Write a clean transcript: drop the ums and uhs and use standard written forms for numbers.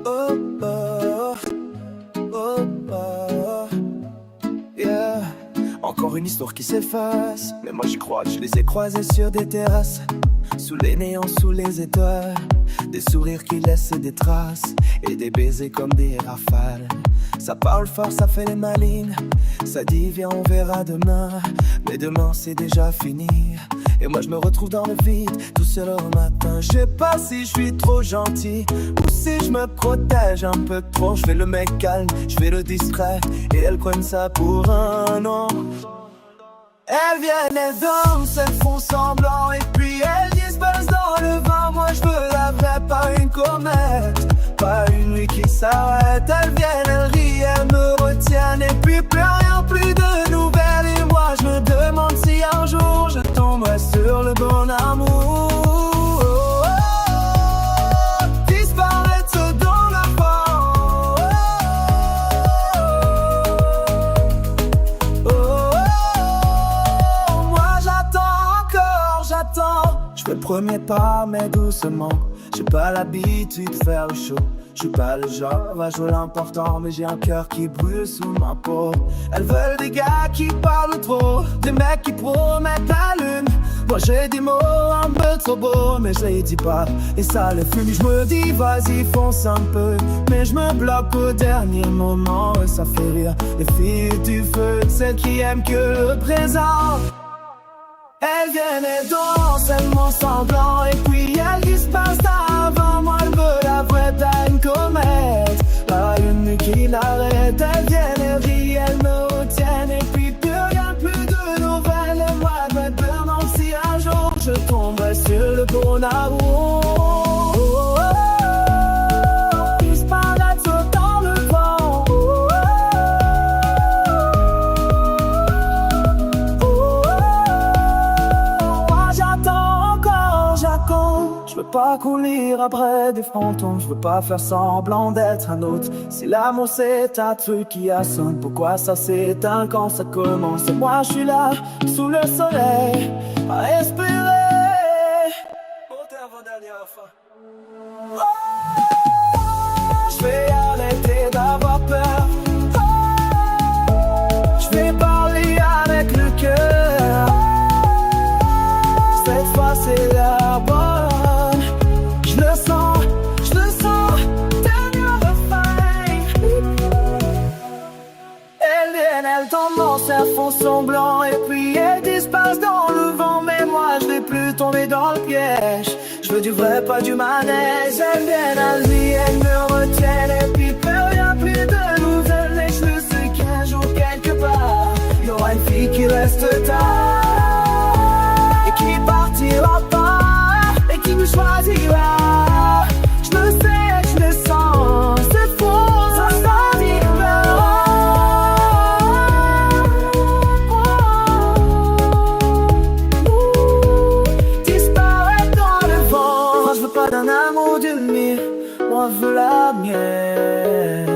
Oh, oh, oh, oh, yeah. Encore une histoire qui s'efface, mais moi j'y crois. Je les ai croisés sur des terrasses, sous les néons, sous les étoiles. Des sourires qui laissent des traces, et des baisers comme des rafales. Ça parle fort, ça fait les malines. Ça dit viens on verra demain, mais demain c'est déjà fini. Et moi je me retrouve dans le vide, tout seul au matin. Je sais pas si je suis trop gentil, ou si je me protège un peu trop. Je fais le mec calme, je fais le distrait, et elles prennent ça pour un non. Elles viennent, elles dansent, elles font semblant, et puis elles disparaissent dans le vent. Moi je veux la vraie, pas une comète, pas une nuit qui s'arrête. Elles viennent, elles rient, elles me retiennent, et puis plus rien, plus de nouvelles. Et moi je me demande si un jour je tomberai sur le bon amour. Disparaître dans le vent. Moi j'attends encore, j'attends. Je fais le premier pas mais doucement. J'ai pas l'habitude de faire le show. Je suis pas le genre à jouer l'important, mais j'ai un cœur qui brûle sous ma peau. Elles veulent des gars qui parlent trop, des mecs qui promettent la lune. Moi j'ai des mots un peu trop beaux, mais je les dis pas, et ça les fume. Je me dis vas-y fonce un peu, mais je me bloque au dernier moment. Et ça fait rire les filles du feu, celles qui aiment que le présent. Elles viennent et dansent, elles m'en semblant, et puis elles disparaissent avant. Moi je veux la vraie, t'as une comète, pas une nuit qui l'arrête. Elles viennent, elles rient, elles me retiennent, et puis plus rien, plus de nouvelles. Et moi je me demande si un jour je tomberai sur le bon amour. Disparaître dans le vent. Je veux pas courir après des fantômes, je veux pas faire semblant d'être un autre. Si l'amour c'est un truc qui assomme, pourquoi ça s'éteint quand ça commence? Et moi je suis là, sous le soleil, à respirer. Montez avant-dernière fois. Je vais arrêter d'avoir peur. Je vais parler avec le cœur. Cette fois c'est la bonne. Je le sens, dernier refrain. Elles tendance, elles font semblant, et puis elles disparaissent dans le vent. Mais moi je vais plus tomber dans le piège. Je veux du vrai, pas du manège. Elles viennent, elles rient, elles me retiennent, et puis plus rien, plus de nouvelles. Et je le sais qu'un jour quelque part il y aura une fille qui reste tard, et qui partira pas, et qui me choisira. Je le sais, je le sens, c'est faux, ça s'arrivera. Disparaître dans le vent. Moi je veux pas d'un amour d'une nuit, moi je veux la mienne.